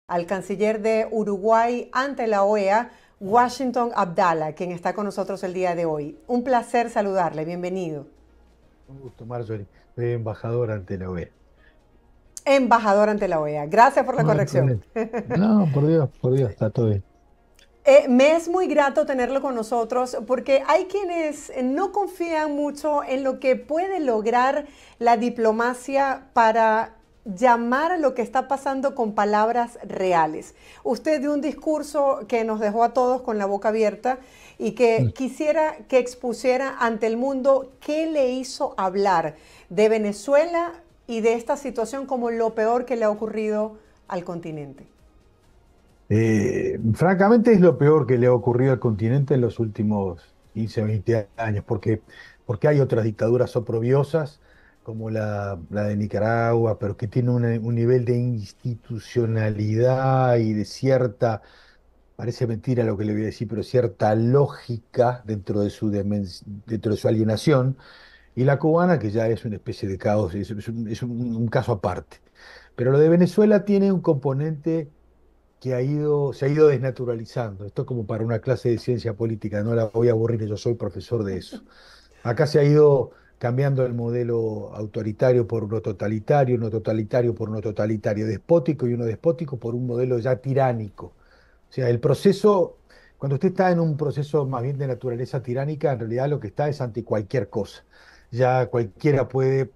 al canciller de Uruguay ante la OEA, Washington Abdallah, quien está con nosotros el día de hoy. Un placer saludarle, bienvenido. Un gusto, Marjorie. Soy embajador ante la OEA. Embajador ante la OEA. Gracias por la No hay corrección. problema. No, por Dios, está todo bien. Me es muy grato tenerlo con nosotros porque hay quienes no confían mucho en lo que puede lograr la diplomacia para llamar a lo que está pasando con palabras reales. Usted dio un discurso que nos dejó a todos con la boca abierta y que Mm. quisiera que expusiera ante el mundo qué le hizo hablar de Venezuela y de esta situación como lo peor que le ha ocurrido al continente. Francamente es lo peor que le ha ocurrido al continente en los últimos 15 20 años, porque hay otras dictaduras oprobiosas, como la de Nicaragua, pero que tienen un nivel de institucionalidad y de cierta, parece mentira lo que le voy a decir, pero cierta lógica dentro de su alienación. Y la cubana, que ya es una especie de caos, es un caso aparte. Pero lo de Venezuela tiene un componente que se ha ido desnaturalizando. Esto es como para una clase de ciencia política, no la voy a aburrir, yo soy profesor de eso. Acá se ha ido cambiando el modelo autoritario por uno totalitario por uno totalitario, despótico y uno despótico por un modelo ya tiránico. O sea, el proceso, cuando usted está en un proceso más bien de naturaleza tiránica, en realidad lo que está es ante cualquier cosa. Ya cualquiera puede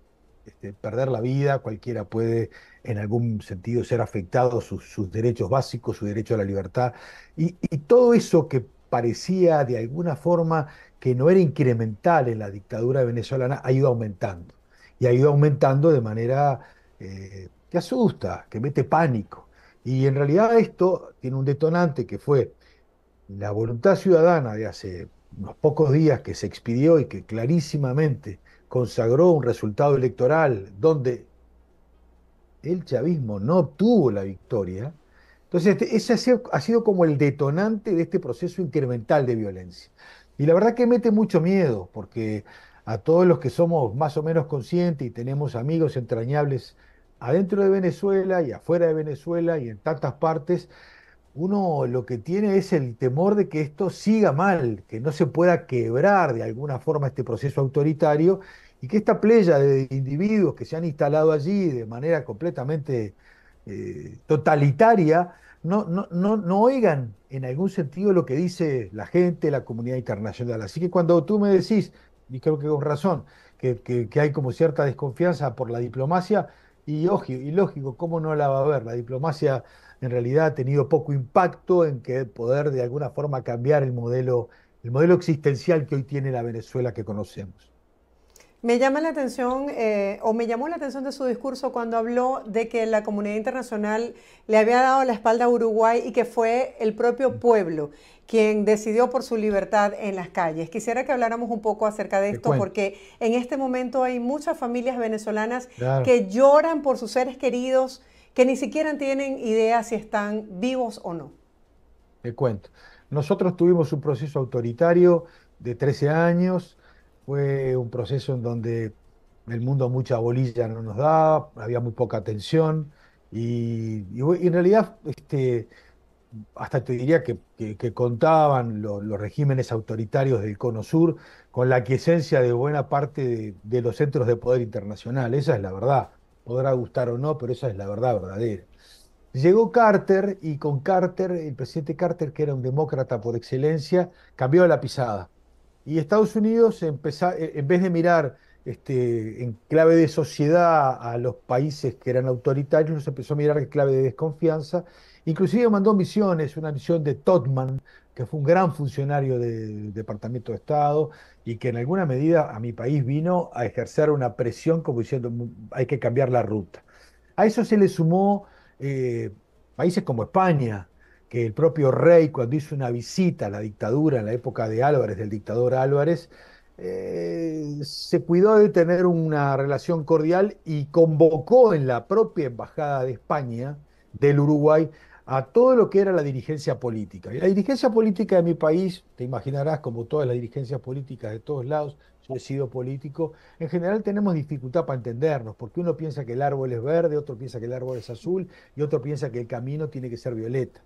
perder la vida, cualquiera puede en algún sentido ser afectado sus derechos básicos, su derecho a la libertad. Y todo eso que parecía de alguna forma que no era incremental en la dictadura venezolana ha ido aumentando. Y ha ido aumentando de manera que asusta, que mete pánico. Y en realidad esto tiene un detonante que fue la voluntad ciudadana de hace unos pocos días que se expidió y que clarísimamente consagró un resultado electoral donde el chavismo no obtuvo la victoria. Entonces, ese ha sido como el detonante de este proceso incremental de violencia. Y la verdad que mete mucho miedo, porque a todos los que somos más o menos conscientes y tenemos amigos entrañables adentro de Venezuela y afuera de Venezuela y en tantas partes, uno lo que tiene es el temor de que esto siga mal, que no se pueda quebrar de alguna forma este proceso autoritario y que esta playa de individuos que se han instalado allí de manera completamente totalitaria no oigan en algún sentido lo que dice la gente, la comunidad internacional. Así que cuando tú me decís, y creo que con razón, que hay como cierta desconfianza por la diplomacia, y lógico, ¿cómo no la va a haber? La diplomacia en realidad ha tenido poco impacto en que poder de alguna forma cambiar el modelo existencial que hoy tiene la Venezuela que conocemos. Me llama la atención, o me llamó la atención de su discurso cuando habló de que la comunidad internacional le había dado la espalda a Uruguay y que fue el propio pueblo quien decidió por su libertad en las calles. Quisiera que habláramos un poco acerca de Te esto cuento, porque en este momento hay muchas familias venezolanas claro, que lloran por sus seres queridos que ni siquiera tienen idea si están vivos o no. te cuento. Nosotros tuvimos un proceso autoritario de 13 años, fue un proceso en donde el mundo mucha bolilla no nos daba, había muy poca atención y en realidad hasta te diría que contaban los regímenes autoritarios del Cono Sur con la aquiescencia de buena parte de los centros de poder internacional. Esa es la verdad. Podrá gustar o no, pero esa es la verdad verdadera. Llegó Carter y con Carter, el presidente Carter, que era un demócrata por excelencia, cambió la pisada. Y Estados Unidos, en vez de mirar en clave de sociedad a los países que eran autoritarios, los empezó a mirar en clave de desconfianza. Inclusive mandó misiones, una misión de Todman, que fue un gran funcionario del Departamento de Estado y que en alguna medida a mi país vino a ejercer una presión como diciendo hay que cambiar la ruta. A eso se le sumó países como España, que el propio rey, cuando hizo una visita a la dictadura en la época de Álvarez, del dictador Álvarez, se cuidó de tener una relación cordial y convocó en la propia embajada de España, del Uruguay, a todo lo que era la dirigencia política. Y la dirigencia política de mi país, te imaginarás, como todas las dirigencias políticas de todos lados, yo he sido político, en general tenemos dificultad para entendernos, porque uno piensa que el árbol es verde, otro piensa que el árbol es azul y otro piensa que el camino tiene que ser violeta.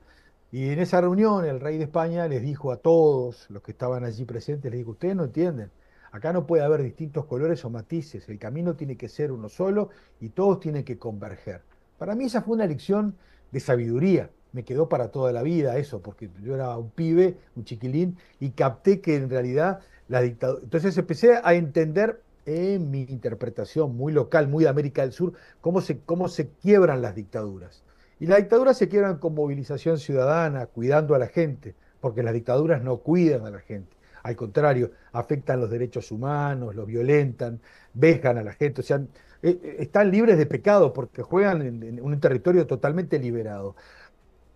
Y en esa reunión el rey de España les dijo a todos los que estaban allí presentes, les dijo, ustedes no entienden, acá no puede haber distintos colores o matices, el camino tiene que ser uno solo y todos tienen que converger. Para mí esa fue una lección de sabiduría, me quedó para toda la vida eso, porque yo era un pibe, un chiquilín, y capté que en realidad la dictadura... Entonces empecé a entender en mi interpretación muy local, muy de América del Sur, cómo se quiebran las dictaduras. Y las dictaduras se quiebran con movilización ciudadana, cuidando a la gente, porque las dictaduras no cuidan a la gente. Al contrario, afectan los derechos humanos, los violentan, vejan a la gente, o sea, están libres de pecado porque juegan en un territorio totalmente liberado.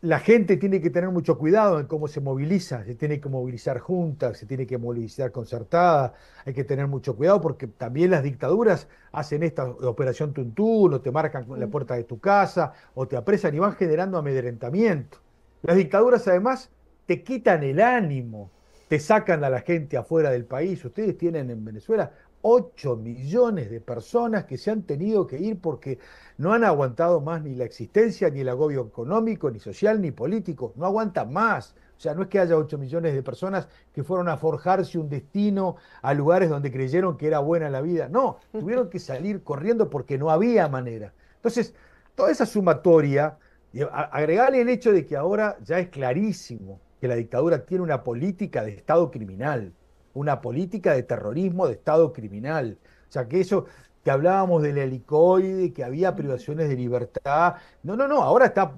La gente tiene que tener mucho cuidado en cómo se moviliza, se tiene que movilizar juntas, se tiene que movilizar concertada, hay que tener mucho cuidado porque también las dictaduras hacen esta operación Tuntún, o te marcan con la Mm. puerta de tu casa, o te apresan y van generando amedrentamiento. Las dictaduras además te quitan el ánimo, te sacan a la gente afuera del país. Ustedes tienen en Venezuela 8 millones de personas que se han tenido que ir porque no han aguantado más ni la existencia, ni el agobio económico, ni social, ni político. No aguantan más. O sea, no es que haya 8 millones de personas que fueron a forjarse un destino a lugares donde creyeron que era buena la vida. No, tuvieron que salir corriendo porque no había manera. Entonces, toda esa sumatoria, y agregarle el hecho de que ahora ya es clarísimo que la dictadura tiene una política de Estado criminal, una política de terrorismo de Estado criminal. O sea, que eso que hablábamos del helicoide, que había privaciones de libertad. No, no, no, ahora está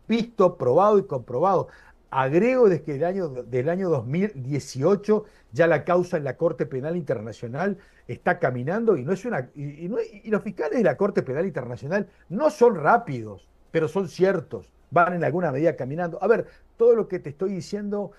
visto, probado y comprobado. Agrego desde que del año 2018 ya la causa en la Corte Penal Internacional está caminando y no es una y los fiscales de la Corte Penal Internacional no son rápidos, pero son ciertos, van en alguna medida caminando. A ver, todo lo que te estoy diciendo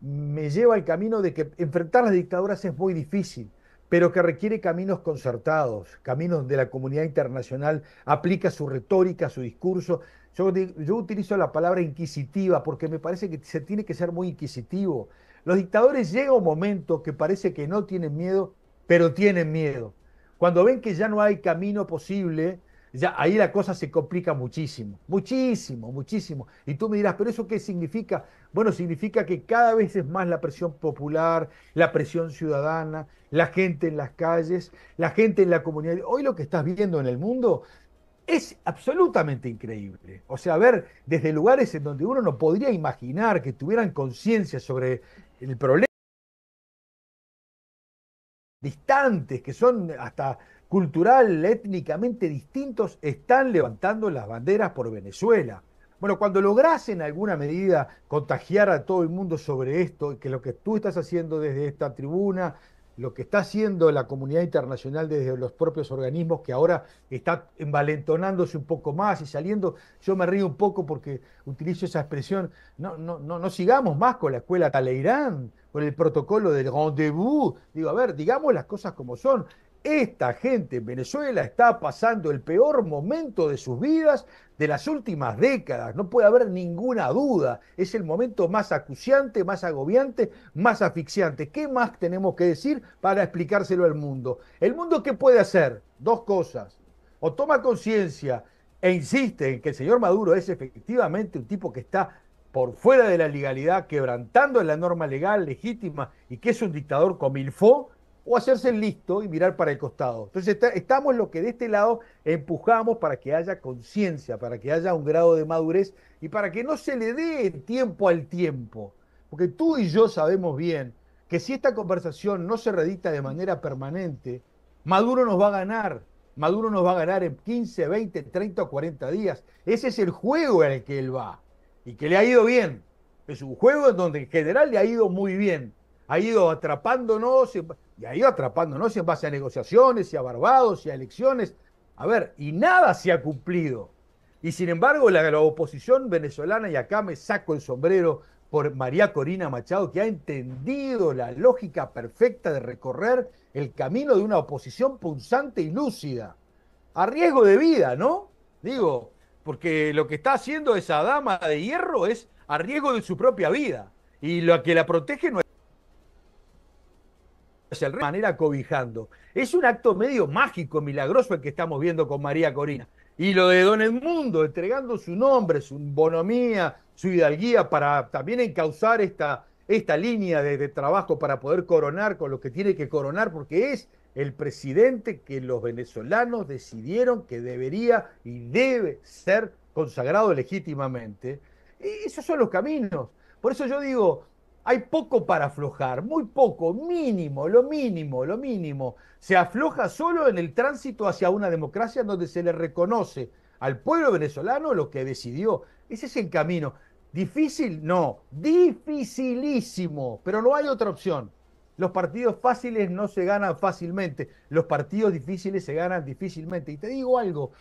me lleva al camino de que enfrentar las dictaduras es muy difícil, pero que requiere caminos concertados, caminos donde la comunidad internacional aplica su retórica, su discurso. Yo utilizo la palabra inquisitiva porque me parece que se tiene que ser muy inquisitivo. Los dictadores llega un momento que parece que no tienen miedo, pero tienen miedo. Cuando ven que ya no hay camino posible, ya ahí la cosa se complica muchísimo, muchísimo, muchísimo. Y tú me dirás, ¿pero eso qué significa? Bueno, significa que cada vez es más la presión popular, la presión ciudadana, la gente en las calles, la gente en la comunidad. Hoy lo que estás viendo en el mundo es absolutamente increíble. O sea, ver desde lugares en donde uno no podría imaginar que tuvieran conciencia sobre el problema, distantes, que son hasta cultural, étnicamente distintos, están levantando las banderas por Venezuela. Bueno, cuando lográs en alguna medida contagiar a todo el mundo sobre esto, que lo que tú estás haciendo desde esta tribuna, lo que está haciendo la comunidad internacional desde los propios organismos, que ahora está envalentonándose un poco más y saliendo, yo me río un poco porque utilizo esa expresión, no sigamos más con la escuela Taleirán, con el protocolo del rendezvous. Digo, a ver, digamos las cosas como son. Esta gente en Venezuela está pasando el peor momento de sus vidas de las últimas décadas, no puede haber ninguna duda. Es el momento más acuciante, más agobiante, más asfixiante. ¿Qué más tenemos que decir para explicárselo al mundo? ¿El mundo qué puede hacer? Dos cosas. O toma conciencia e insiste en que el señor Maduro es efectivamente un tipo que está por fuera de la legalidad, quebrantando la norma legal legítima y que es un dictador comilfó, o hacerse el listo y mirar para el costado. Entonces estamos lo que de este lado empujamos para que haya conciencia, para que haya un grado de madurez y para que no se le dé tiempo al tiempo. Porque tú y yo sabemos bien que si esta conversación no se redicta de manera permanente, Maduro nos va a ganar. Maduro nos va a ganar en 15, 20, 30 o 40 días. Ese es el juego en el que él va y que le ha ido bien. Es un juego en donde en general le ha ido muy bien. Ha ido atrapándonos y ha ido atrapándonos en base a negociaciones y a Barbados y a elecciones. A ver, y nada se ha cumplido. Y sin embargo, la oposición venezolana, y acá me saco el sombrero por María Corina Machado, que ha entendido la lógica perfecta de recorrer el camino de una oposición punzante y lúcida, a riesgo de vida, ¿no? Digo, porque lo que está haciendo esa dama de hierro es a riesgo de su propia vida. Y lo que la protege no es hacia el de manera cobijando. Es un acto medio mágico, milagroso el que estamos viendo con María Corina. Y lo de Don Edmundo, entregando su nombre, su bonomía, su hidalguía para también encauzar esta línea de trabajo para poder coronar con lo que tiene que coronar, porque es el presidente que los venezolanos decidieron que debería y debe ser consagrado legítimamente. Y esos son los caminos. Por eso yo digo, hay poco para aflojar, muy poco, mínimo, lo mínimo, lo mínimo. Se afloja solo en el tránsito hacia una democracia donde se le reconoce al pueblo venezolano lo que decidió. Ese es el camino. ¿Difícil? No, dificilísimo, pero no hay otra opción. Los partidos fáciles no se ganan fácilmente, los partidos difíciles se ganan difícilmente. Y te digo algo,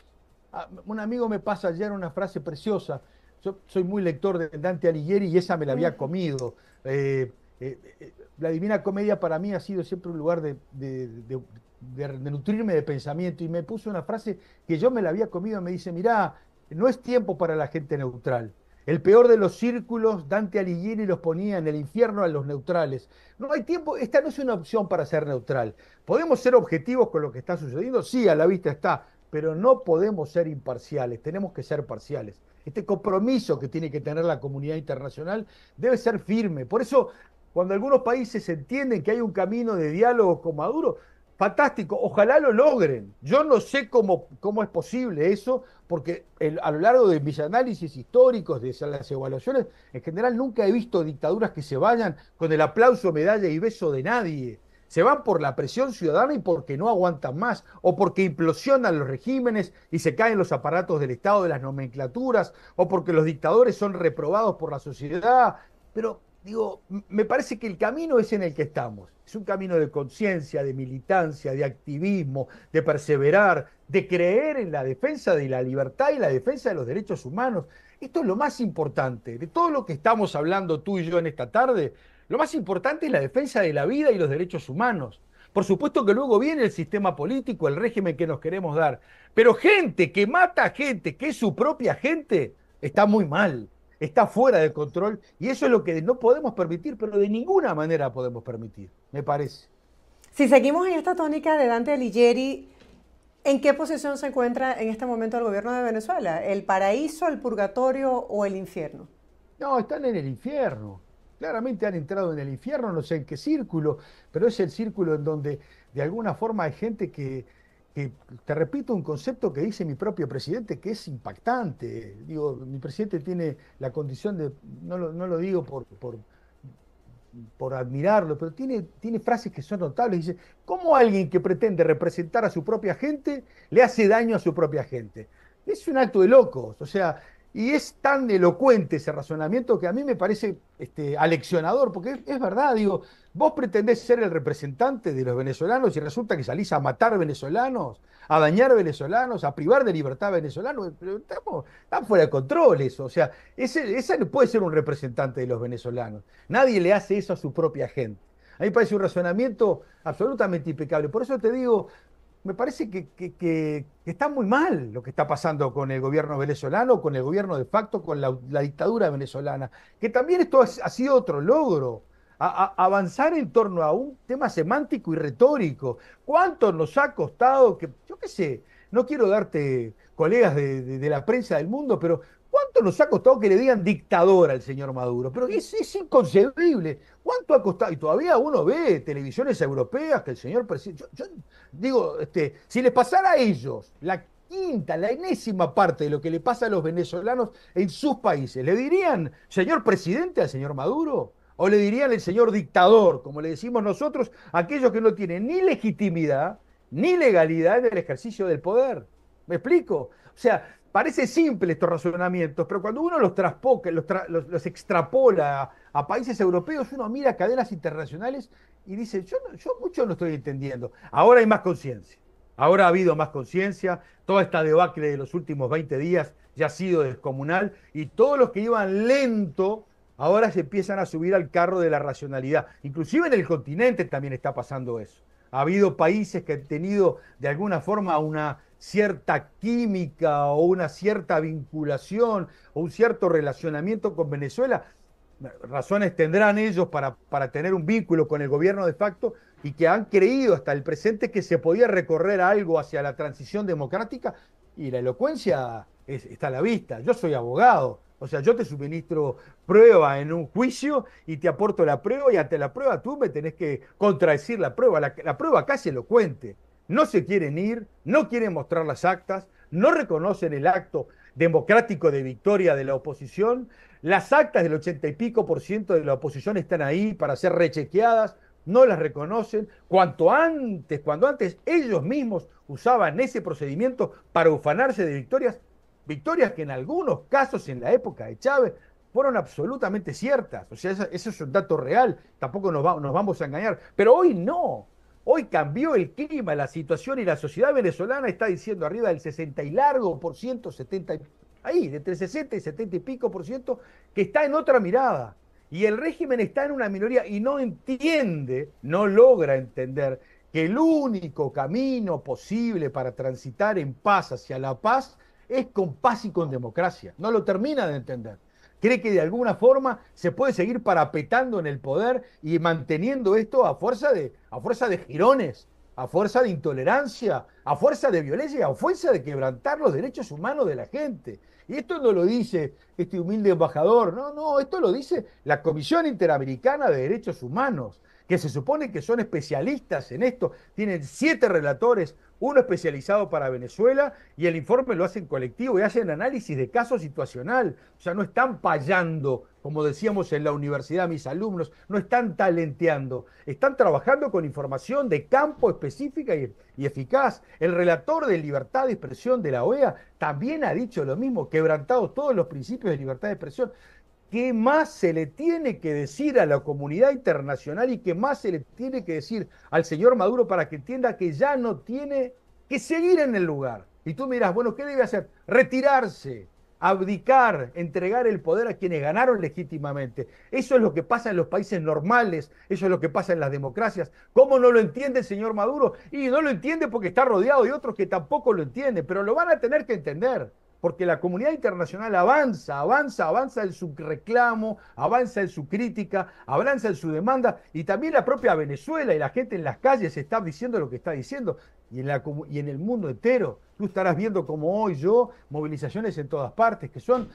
un amigo me pasa ayer una frase preciosa. Yo soy muy lector de Dante Alighieri y esa me la había comido. La Divina Comedia para mí ha sido siempre un lugar de nutrirme de pensamiento y me puso una frase que yo me la había comido. Me dice, mirá, no es tiempo para la gente neutral. El peor de los círculos, Dante Alighieri los ponía en el infierno a los neutrales. No hay tiempo, esta no es una opción para ser neutral. ¿Podemos ser objetivos con lo que está sucediendo? Sí, a la vista está, pero no podemos ser imparciales, tenemos que ser parciales. Este compromiso que tiene que tener la comunidad internacional debe ser firme. Por eso, cuando algunos países entienden que hay un camino de diálogo con Maduro, fantástico, ojalá lo logren. Yo no sé cómo es posible eso, porque a lo largo de mis análisis históricos, de las evaluaciones, en general nunca he visto dictaduras que se vayan con el aplauso, medalla y beso de nadie. Se van por la presión ciudadana y porque no aguantan más, o porque implosionan los regímenes y se caen los aparatos del Estado, de las nomenclaturas, o porque los dictadores son reprobados por la sociedad. Pero digo, me parece que el camino es en el que estamos. Es un camino de conciencia, de militancia, de activismo, de perseverar, de creer en la defensa de la libertad y la defensa de los derechos humanos. Esto es lo más importante. De todo lo que estamos hablando tú y yo en esta tarde, lo más importante es la defensa de la vida y los derechos humanos. Por supuesto que luego viene el sistema político, el régimen que nos queremos dar. Pero gente que mata a gente, que es su propia gente, está muy mal, está fuera de control y eso es lo que no podemos permitir, pero de ninguna manera podemos permitir, me parece. Si seguimos en esta tónica de Dante Alighieri, ¿en qué posición se encuentra en este momento el gobierno de Venezuela? ¿El paraíso, el purgatorio o el infierno? No, están en el infierno. Claramente han entrado en el infierno, no sé en qué círculo, pero es el círculo en donde de alguna forma hay gente que te repito, un concepto que dice mi propio presidente que es impactante. Digo, mi presidente tiene la condición de, no lo digo por admirarlo, pero tiene frases que son notables. Dice, ¿cómo alguien que pretende representar a su propia gente le hace daño a su propia gente? Es un acto de locos, o sea, y es tan elocuente ese razonamiento que a mí me parece aleccionador, porque es verdad, digo, vos pretendés ser el representante de los venezolanos y resulta que salís a matar venezolanos, a dañar venezolanos, a privar de libertad venezolanos, pero están fuera de control eso, o sea, ese no puede ser un representante de los venezolanos, nadie le hace eso a su propia gente. A mí me parece un razonamiento absolutamente impecable, por eso te digo, me parece que está muy mal lo que está pasando con el gobierno venezolano, con el gobierno de facto, con la dictadura venezolana, que también esto ha sido otro logro, avanzar en torno a un tema semántico y retórico. ¿Cuánto nos ha costado que, yo qué sé, no quiero darte colegas de la prensa del mundo, pero ¿cuánto nos ha costado que le digan dictador al señor Maduro? Pero es inconcebible. ¿Cuánto ha costado? Y todavía uno ve televisiones europeas que el señor presidente. Yo digo, si les pasara a ellos la quinta, la enésima parte de lo que le pasa a los venezolanos en sus países, ¿le dirían señor presidente al señor Maduro? ¿O le dirían el señor dictador, como le decimos nosotros, a aquellos que no tienen ni legitimidad ni legalidad en el ejercicio del poder? ¿Me explico? O sea, parece simple estos razonamientos, pero cuando uno los extrapola a países europeos, uno mira cadenas internacionales y dice, yo mucho no estoy entendiendo. Ahora hay más conciencia. Ahora ha habido más conciencia, toda esta debacle de los últimos 20 días ya ha sido descomunal y todos los que iban lento ahora se empiezan a subir al carro de la racionalidad. Inclusive en el continente también está pasando eso. Ha habido países que han tenido de alguna forma una cierta química o una cierta vinculación o un cierto relacionamiento con Venezuela. Razones tendrán ellos para tener un vínculo con el gobierno de facto y que han creído hasta el presente que se podía recorrer algo hacia la transición democrática, y la elocuencia está a la vista. Yo soy abogado, o sea, yo te suministro prueba en un juicio y te aporto la prueba, y ante la prueba tú me tenés que contradecir la prueba. La prueba acá es elocuente. No se quieren ir, no quieren mostrar las actas, no reconocen el acto democrático de victoria de la oposición. Las actas del 80 y pico por ciento de la oposición están ahí para ser rechequeadas, no las reconocen. Cuando antes ellos mismos usaban ese procedimiento para ufanarse de victorias, victorias que en algunos casos en la época de Chávez fueron absolutamente ciertas. O sea, eso es un dato real, tampoco nos vamos a engañar. Pero hoy no. Hoy cambió el clima, la situación, y la sociedad venezolana está diciendo arriba del 60 y largo por ciento, 70, ahí, de entre 60 y 70 y pico por ciento, que está en otra mirada. Y el régimen está en una minoría y no entiende, no logra entender que el único camino posible para transitar en paz hacia la paz es con paz y con democracia. No lo termina de entender. Cree que de alguna forma se puede seguir parapetando en el poder y manteniendo esto a fuerza de jirones, a fuerza de intolerancia, a fuerza de violencia, a fuerza de quebrantar los derechos humanos de la gente. Y esto no lo dice este humilde embajador, no, esto lo dice la Comisión Interamericana de Derechos Humanos, que se supone que son especialistas en esto. Tienen 7 relatores, uno especializado para Venezuela, y el informe lo hacen colectivo y hacen análisis de caso situacional. O sea, no están payando, como decíamos en la universidad mis alumnos, no están talenteando, están trabajando con información de campo específica y eficaz. El relator de libertad de expresión de la OEA también ha dicho lo mismo, quebrantado todos los principios de libertad de expresión. ¿Qué más se le tiene que decir a la comunidad internacional y qué más se le tiene que decir al señor Maduro para que entienda que ya no tiene que seguir en el lugar? Y tú mirás, bueno, ¿qué debe hacer? Retirarse, abdicar, entregar el poder a quienes ganaron legítimamente. Eso es lo que pasa en los países normales, eso es lo que pasa en las democracias. ¿Cómo no lo entiende el señor Maduro? Y no lo entiende porque está rodeado de otros que tampoco lo entienden, pero lo van a tener que entender, porque la comunidad internacional avanza en su reclamo, avanza en su crítica, avanza en su demanda, y también la propia Venezuela y la gente en las calles está diciendo lo que está diciendo, y en el mundo entero. Tú estarás viendo, como hoy yo, movilizaciones en todas partes que son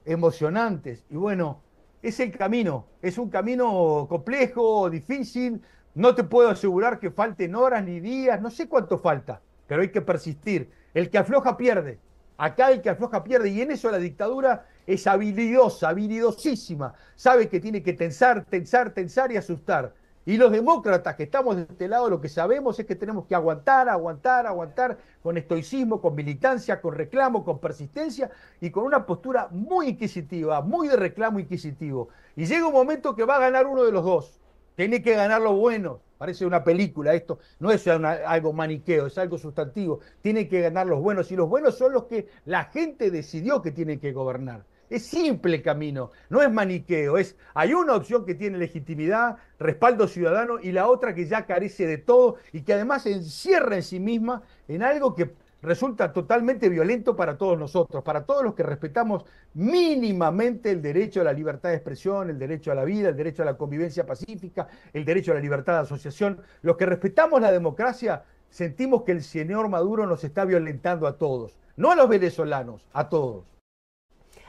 emocionantes. Y bueno, es el camino, es un camino complejo, difícil. No te puedo asegurar que falten horas ni días, no sé cuánto falta, pero hay que persistir. El que afloja pierde. Acá el que afloja pierde, y en eso la dictadura es habilidosa, habilidosísima. Sabe que tiene que tensar, tensar, tensar y asustar. Y los demócratas que estamos de este lado, lo que sabemos es que tenemos que aguantar, aguantar, aguantar, con estoicismo, con militancia, con reclamo, con persistencia y con una postura muy inquisitiva, muy de reclamo inquisitivo. Y llega un momento que va a ganar uno de los dos. Tiene que ganar lo bueno. Parece una película esto, no es algo maniqueo, es algo sustantivo. Tienen que ganar los buenos, y los buenos son los que la gente decidió que tienen que gobernar. Es simple el camino, no es maniqueo, hay una opción que tiene legitimidad, respaldo ciudadano, y la otra que ya carece de todo y que además se encierra en sí misma en algo que resulta totalmente violento para todos nosotros, para todos los que respetamos mínimamente el derecho a la libertad de expresión, el derecho a la vida, el derecho a la convivencia pacífica, el derecho a la libertad de asociación. Los que respetamos la democracia sentimos que el señor Maduro nos está violentando a todos, no a los venezolanos, a todos.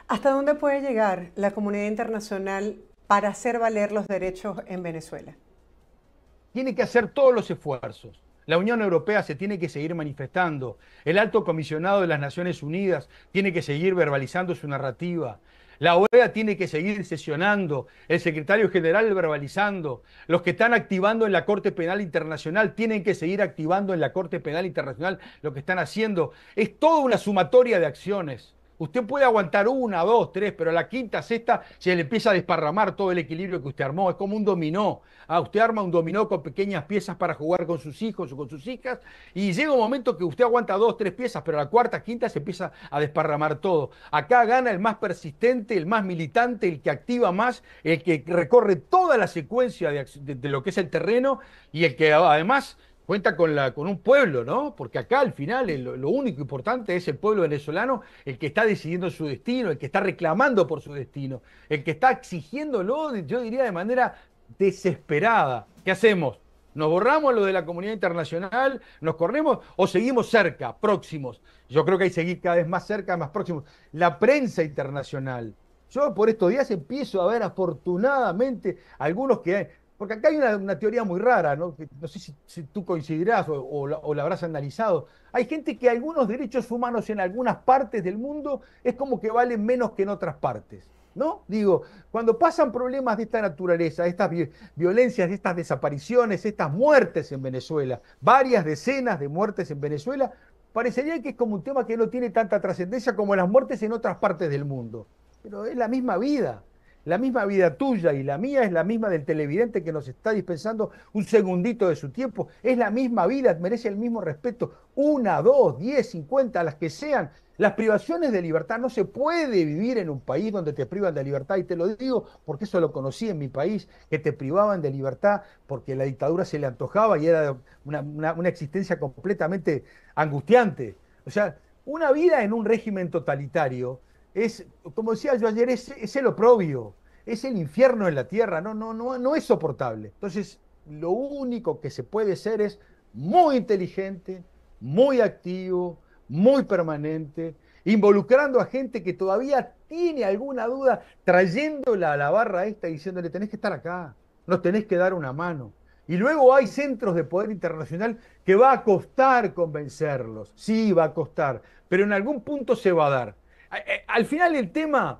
¿Hasta dónde puede llegar la comunidad internacional para hacer valer los derechos en Venezuela? Tiene que hacer todos los esfuerzos. La Unión Europea se tiene que seguir manifestando. El alto comisionado de las Naciones Unidas tiene que seguir verbalizando su narrativa. La OEA tiene que seguir sesionando. El secretario general verbalizando. Los que están activando en la Corte Penal Internacional tienen que seguir activando en la Corte Penal Internacional lo que están haciendo. Es toda una sumatoria de acciones. Usted puede aguantar una, dos, tres, pero a la quinta, sexta se le empieza a desparramar todo el equilibrio que usted armó. Es como un dominó. Usted arma un dominó con pequeñas piezas para jugar con sus hijos o con sus hijas, y llega un momento que usted aguanta dos, tres piezas, pero a la cuarta, quinta se empieza a desparramar todo. Acá gana el más persistente, el más militante, el que activa más, el que recorre toda la secuencia de lo que es el terreno, y el que además cuenta con un pueblo, ¿no? Porque acá al final lo único importante es el pueblo venezolano, el que está decidiendo su destino, el que está reclamando por su destino, el que está exigiéndolo, yo diría de manera desesperada. ¿Qué hacemos? ¿Nos borramos lo de la comunidad internacional? ¿Nos corremos o seguimos cerca, próximos? Yo creo que hay que seguir cada vez más cerca, más próximos. La prensa internacional. Yo por estos días empiezo a ver afortunadamente algunos que... Porque acá hay una teoría muy rara, ¿no? Que no sé si tú coincidirás o la habrás analizado. Hay gente que algunos derechos humanos en algunas partes del mundo es como que valen menos que en otras partes, ¿no? Digo, cuando pasan problemas de esta naturaleza, estas violencias, estas desapariciones, estas muertes en Venezuela, varias decenas de muertes en Venezuela, parecería que es como un tema que no tiene tanta trascendencia como las muertes en otras partes del mundo. Pero es la misma vida. La misma vida tuya y la mía es la misma del televidente que nos está dispensando un segundito de su tiempo. Es la misma vida, merece el mismo respeto. 1, 2, 10, 50, las que sean. Las privaciones de libertad, no se puede vivir en un país donde te privan de libertad, y te lo digo porque eso lo conocí en mi país, que te privaban de libertad porque la dictadura se le antojaba y era una existencia completamente angustiante. O sea, una vida en un régimen totalitario es, como decía yo ayer, es el oprobio, es el infierno en la tierra, no es soportable. Entonces, lo único que se puede ser es muy inteligente, muy activo, muy permanente, involucrando a gente que todavía tiene alguna duda, trayéndola a la barra esta y diciéndole, tenés que estar acá, nos tenés que dar una mano. Y luego hay centros de poder internacional que va a costar convencerlos, sí, va a costar, pero en algún punto se va a dar. Al final el tema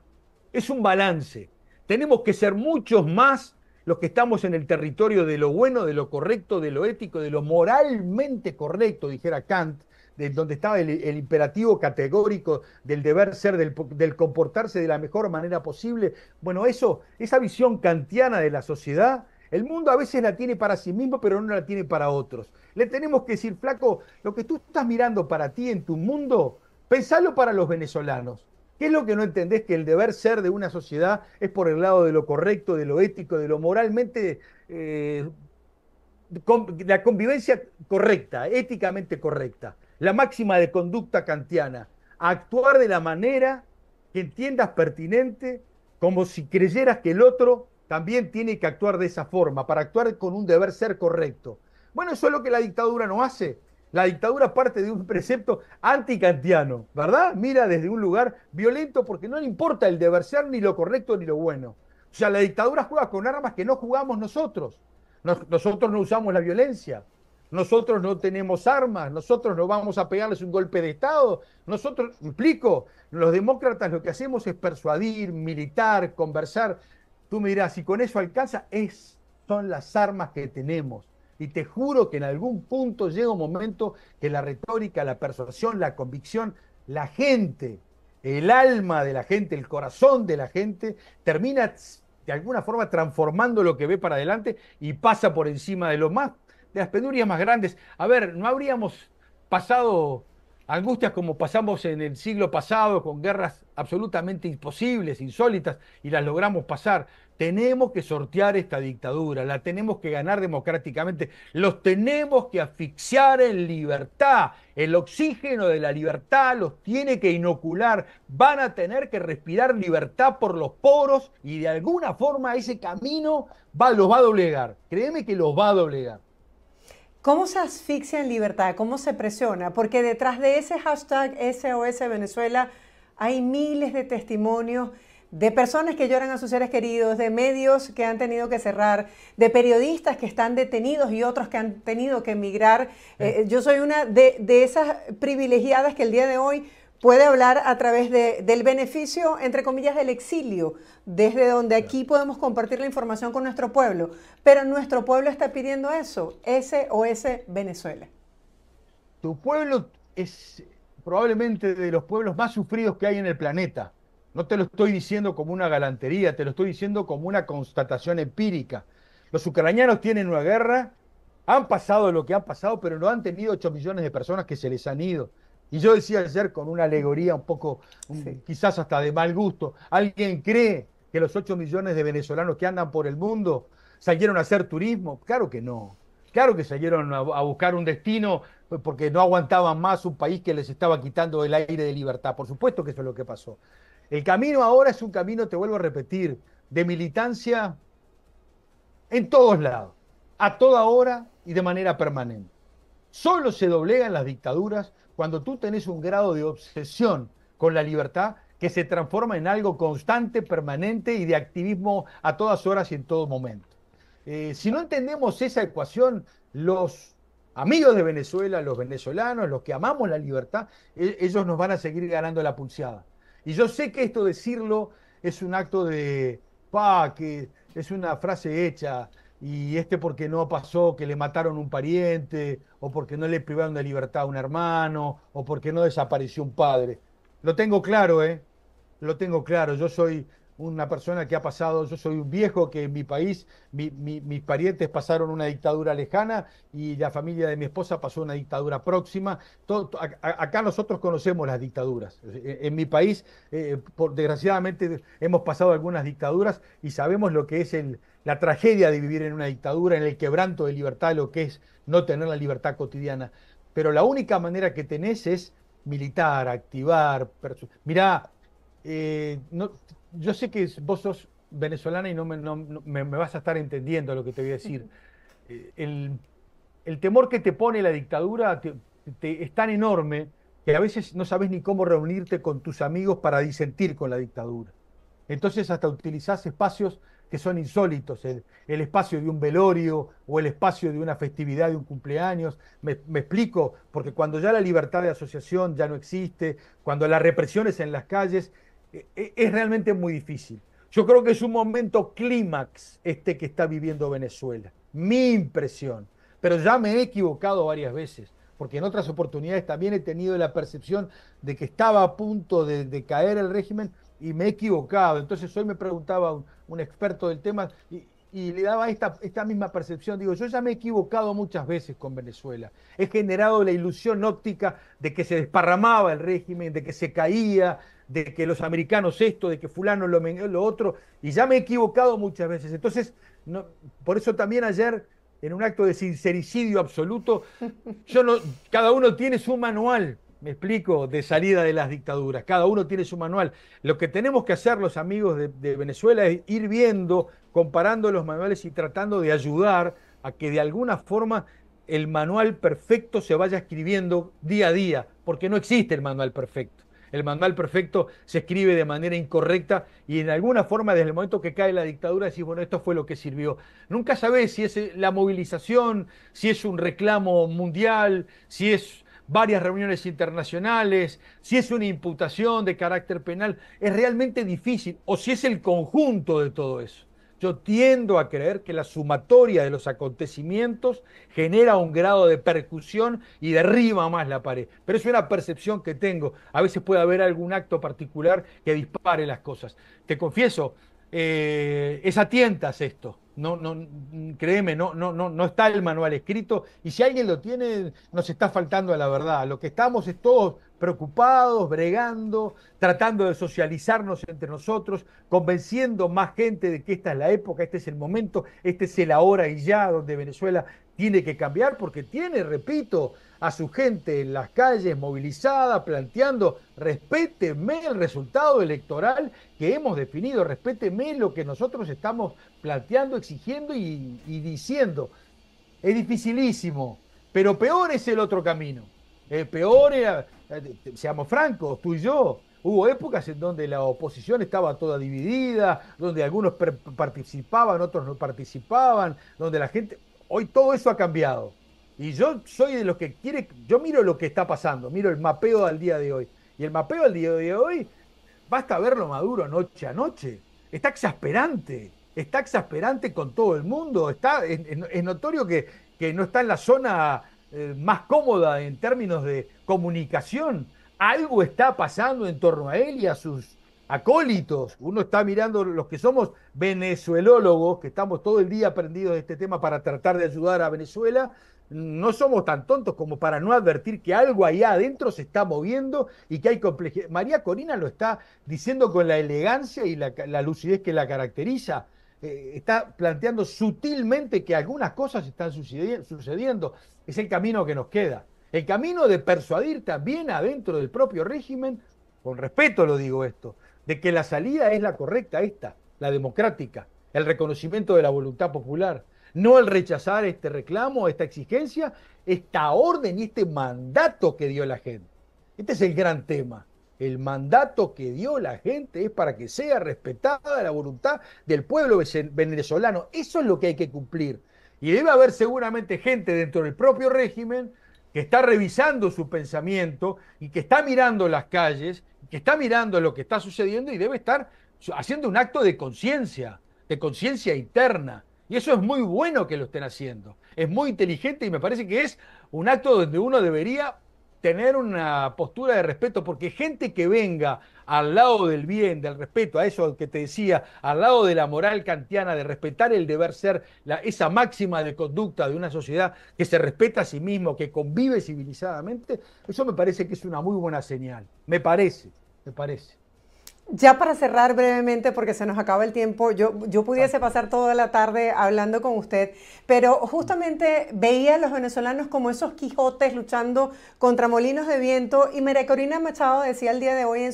es un balance. Tenemos que ser muchos más los que estamos en el territorio de lo bueno, de lo correcto, de lo ético, de lo moralmente correcto, dijera Kant, de donde estaba el imperativo categórico del deber ser, del comportarse de la mejor manera posible. Bueno, esa visión kantiana de la sociedad, el mundo a veces la tiene para sí mismo, pero no la tiene para otros. Le tenemos que decir, flaco, lo que tú estás mirando para ti en tu mundo, pensalo para los venezolanos. ¿Qué es lo que no entendés? Que el deber ser de una sociedad es por el lado de lo correcto, de lo ético, de lo moralmente, la convivencia correcta, éticamente correcta, la máxima de conducta kantiana, actuar de la manera que entiendas pertinente, como si creyeras que el otro también tiene que actuar de esa forma, para actuar con un deber ser correcto. Bueno, eso es lo que la dictadura no hace. La dictadura parte de un precepto anticantiano, ¿verdad? Mira desde un lugar violento porque no le importa el deber ser, ni lo correcto, ni lo bueno. O sea, la dictadura juega con armas que no jugamos nosotros. Nosotros no usamos la violencia. Nosotros no tenemos armas. Nosotros no vamos a pegarles un golpe de Estado. Nosotros, me explico, los demócratas lo que hacemos es persuadir, militar, conversar. Tú me dirás, si con eso alcanza, son las armas que tenemos. Y te juro que en algún punto llega un momento que la retórica, la persuasión, la convicción, la gente, el alma de la gente, el corazón de la gente, termina de alguna forma transformando lo que ve para adelante y pasa por encima de de las penurias más grandes. A ver, no habríamos pasado angustias como pasamos en el siglo pasado con guerras absolutamente imposibles, insólitas, y las logramos pasar. Tenemos que sortear esta dictadura, la tenemos que ganar democráticamente, los tenemos que asfixiar en libertad. El oxígeno de la libertad los tiene que inocular, van a tener que respirar libertad por los poros y de alguna forma ese camino los va a doblegar. Créeme que los va a doblegar. ¿Cómo se asfixia en libertad? ¿Cómo se presiona? Porque detrás de ese hashtag SOS Venezuela hay miles de testimonios de personas que lloran a sus seres queridos, de medios que han tenido que cerrar, de periodistas que están detenidos y otros que han tenido que emigrar. Yo soy una de esas privilegiadas que el día de hoy puede hablar a través del beneficio, entre comillas, del exilio, desde donde aquí podemos compartir la información con nuestro pueblo. Pero nuestro pueblo está pidiendo eso, SOS Venezuela. Tu pueblo es probablemente de los pueblos más sufridos que hay en el planeta. No te lo estoy diciendo como una galantería, te lo estoy diciendo como una constatación empírica. Los ucranianos tienen una guerra, han pasado lo que han pasado, pero no han tenido 8 millones de personas que se les han ido. Y yo decía ayer con una alegoría un poco, Sí. quizás hasta de mal gusto, ¿alguien cree que los 8 millones de venezolanos que andan por el mundo salieron a hacer turismo? Claro que no. Claro que salieron a buscar un destino porque no aguantaban más un país que les estaba quitando el aire de libertad. Por supuesto que eso es lo que pasó. El camino ahora es un camino, te vuelvo a repetir, de militancia en todos lados. a toda hora y de manera permanente. Solo se doblegan las dictaduras cuando tú tenés un grado de obsesión con la libertad que se transforma en algo constante, permanente y de activismo a todas horas y en todo momento. Si no entendemos esa ecuación, los amigos de Venezuela, los venezolanos, los que amamos la libertad, ellos nos van a seguir ganando la pulseada. Y yo sé que esto decirlo es un acto de, que es una frase hecha, y porque no pasó que le mataron un pariente, o porque no le privaron de libertad a un hermano, o porque no desapareció un padre. Lo tengo claro, ¿eh? Lo tengo claro. Yo soy una persona que ha pasado, yo soy un viejo que en mi país, mis parientes pasaron una dictadura lejana y la familia de mi esposa pasó una dictadura próxima. Acá nosotros conocemos las dictaduras. En mi país, desgraciadamente, hemos pasado algunas dictaduras y sabemos lo que es la tragedia de vivir en una dictadura, en el quebranto de libertad, lo que es no tener la libertad cotidiana. Pero la única manera que tenés es militar, activar. Mirá, yo sé que vos sos venezolana y no me vas a estar entendiendo lo que te voy a decir. Eh, el, el temor que te pone la dictadura es tan enorme que a veces no sabes ni cómo reunirte con tus amigos para disentir con la dictadura. Entonces hasta utilizás espacios que son insólitos, el espacio de un velorio o el espacio de una festividad de un cumpleaños. Me explico, porque cuando ya la libertad de asociación ya no existe, cuando la represión es en las calles, es realmente muy difícil. Yo creo que es un momento clímax este que está viviendo Venezuela. Mi impresión. Pero ya me he equivocado varias veces, porque en otras oportunidades también he tenido la percepción de que estaba a punto de caer el régimen y me he equivocado. Entonces hoy me preguntaba un experto del tema y le daba esta misma percepción. Digo, yo ya me he equivocado muchas veces con Venezuela. He generado la ilusión óptica de que se desparramaba el régimen, de que se caía, de que los americanos esto, de que fulano lo otro, y ya me he equivocado muchas veces. Entonces, no, por eso también ayer, en un acto de sincericidio absoluto, yo no, cada uno tiene su manual, me explico, de salida de las dictaduras. Cada uno tiene su manual. Lo que tenemos que hacer los amigos de Venezuela es ir viendo, comparando los manuales y tratando de ayudar a que de alguna forma el manual perfecto se vaya escribiendo día a día, porque no existe el manual perfecto. El manual perfecto se escribe de manera incorrecta y en alguna forma desde el momento que cae la dictadura decís, bueno, esto fue lo que sirvió. Nunca sabés si es la movilización, si es un reclamo mundial, si es varias reuniones internacionales, si es una imputación de carácter penal. Es realmente difícil, o si es el conjunto de todo eso. Yo tiendo a creer que la sumatoria de los acontecimientos genera un grado de percusión y derriba más la pared. Pero es una percepción que tengo. A veces puede haber algún acto particular que dispare las cosas. Te confieso, es a tientas esto. No, no, créeme, no está el manual escrito y si alguien lo tiene, nos está faltando a la verdad. Lo que estamos es todos preocupados, bregando, tratando de socializarnos entre nosotros, convenciendo más gente de que esta es la época, este es el momento, este es el ahora y ya donde Venezuela tiene que cambiar porque tiene, repito, a su gente en las calles movilizada, planteando, respétenme el resultado electoral que hemos definido, respétenme lo que nosotros estamos planteando, exigiendo y diciendo. Es dificilísimo, pero peor es el otro camino. Peor era, seamos francos, tú y yo, hubo épocas en donde la oposición estaba toda dividida, donde algunos participaban, otros no participaban, donde la gente... Hoy todo eso ha cambiado. Y yo soy de los que quiere, yo miro lo que está pasando, miro el mapeo al día de hoy. Y el mapeo al día de hoy, basta verlo Maduro noche a noche. Está exasperante con todo el mundo. Es notorio que no está en la zona más cómoda en términos de comunicación. Algo está pasando en torno a él y a sus acólitos. Uno está mirando los que somos venezuelólogos, que estamos todo el día aprendidos de este tema para tratar de ayudar a Venezuela. No somos tan tontos como para no advertir que algo allá adentro se está moviendo y que hay complejidad. María Corina lo está diciendo con la elegancia y la lucidez que la caracteriza. Está planteando sutilmente que algunas cosas están sucediendo. Es el camino que nos queda. El camino de persuadir también adentro del propio régimen, con respeto lo digo esto, de que la salida es la correcta esta, la democrática, el reconocimiento de la voluntad popular, no el rechazar este reclamo, esta exigencia, esta orden y este mandato que dio la gente. Este es el gran tema. El mandato que dio la gente es para que sea respetada la voluntad del pueblo venezolano. Eso es lo que hay que cumplir. Y debe haber seguramente gente dentro del propio régimen que está revisando su pensamiento y que está mirando las calles, que está mirando lo que está sucediendo y debe estar haciendo un acto de conciencia interna. Y eso es muy bueno que lo estén haciendo. Es muy inteligente y me parece que es un acto donde uno debería tener una postura de respeto, porque gente que venga al lado del bien, del respeto, a eso que te decía, al lado de la moral kantiana, de respetar el deber ser, esa máxima de conducta de una sociedad que se respeta a sí mismo, que convive civilizadamente, eso me parece que es una muy buena señal. Me parece. Ya para cerrar brevemente, porque se nos acaba el tiempo, yo pudiese pasar toda la tarde hablando con usted, pero justamente veía a los venezolanos como esos Quijotes luchando contra molinos de viento, y María Corina Machado decía el día de hoy en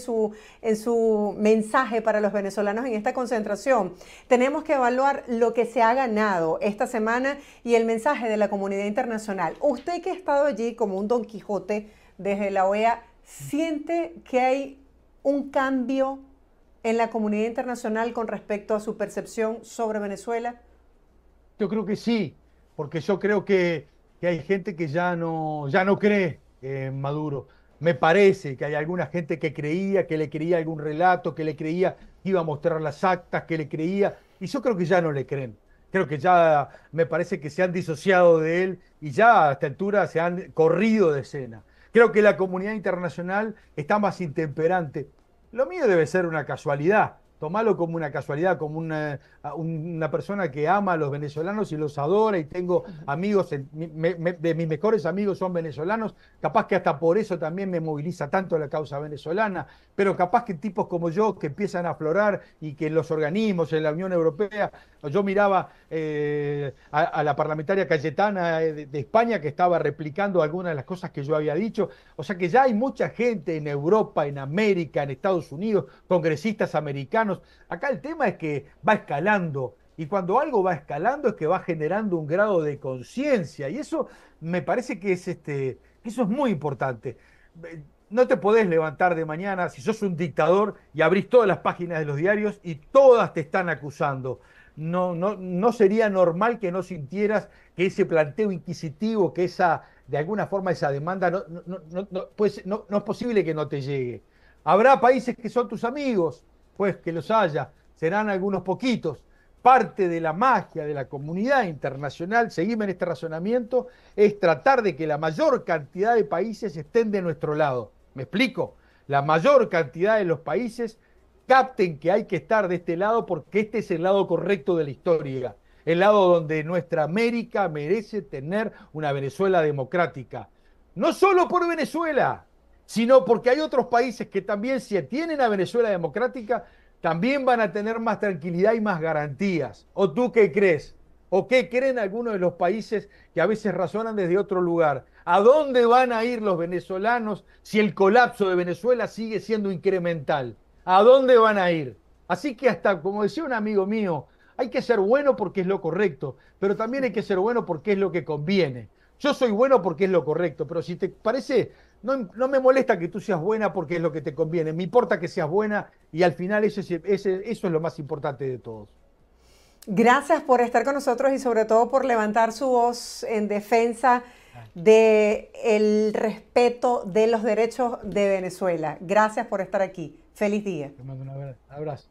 su mensaje para los venezolanos en esta concentración: tenemos que evaluar lo que se ha ganado esta semana y el mensaje de la comunidad internacional. Usted, que ha estado allí como un Don Quijote desde la OEA, ¿siente que hay un cambio en la comunidad internacional con respecto a su percepción sobre Venezuela? Yo creo que sí, porque yo creo que hay gente que ya no cree en Maduro. Me parece que hay alguna gente que creía, que le creía algún relato, que le creía que iba a mostrar las actas, que le creía, y yo creo que ya no le creen. Creo que ya me parece que se han disociado de él y ya a esta altura se han corrido de escena. Creo que la comunidad internacional está más intemperante. Lo mío debe ser una casualidad. Tomalo como una casualidad, como una persona que ama a los venezolanos y los adora, y tengo amigos, de mis mejores amigos son venezolanos, capaz que hasta por eso también me moviliza tanto la causa venezolana, pero capaz que tipos como yo que empiezan a aflorar y que los organismos en la Unión Europea, yo miraba a la parlamentaria Cayetana de España, que estaba replicando algunas de las cosas que yo había dicho, o sea que ya hay mucha gente en Europa, en América, en Estados Unidos, congresistas americanos. Acá el tema es que va escalando, y cuando algo va escalando es que va generando un grado de conciencia, y eso me parece que eso es muy importante. No te podés levantar de mañana si sos un dictador y abrís todas las páginas de los diarios y todas te están acusando. No sería normal que no sintieras que ese planteo inquisitivo, que de alguna forma esa demanda, pues, no es posible que no te llegue. Habrá países que son tus amigos, pues que los haya, serán algunos poquitos. Parte de la magia de la comunidad internacional, seguime en este razonamiento, es tratar de que la mayor cantidad de países estén de nuestro lado. ¿Me explico? La mayor cantidad de los países capten que hay que estar de este lado, porque este es el lado correcto de la historia, el lado donde nuestra América merece tener una Venezuela democrática. No solo por Venezuela, sino porque hay otros países que también, si tienen a Venezuela democrática, también van a tener más tranquilidad y más garantías. ¿O tú qué crees? ¿O qué creen algunos de los países que a veces razonan desde otro lugar? ¿A dónde van a ir los venezolanos si el colapso de Venezuela sigue siendo incremental? ¿A dónde van a ir? Así que hasta, como decía un amigo mío, hay que ser bueno porque es lo correcto, pero también hay que ser bueno porque es lo que conviene. Yo soy bueno porque es lo correcto, pero si te parece, no me molesta que tú seas buena porque es lo que te conviene. Me importa que seas buena, y al final eso es lo más importante de todos. Gracias por estar con nosotros y sobre todo por levantar su voz en defensa del respeto de los derechos de Venezuela. Gracias por estar aquí. Feliz día. Te mando un abrazo.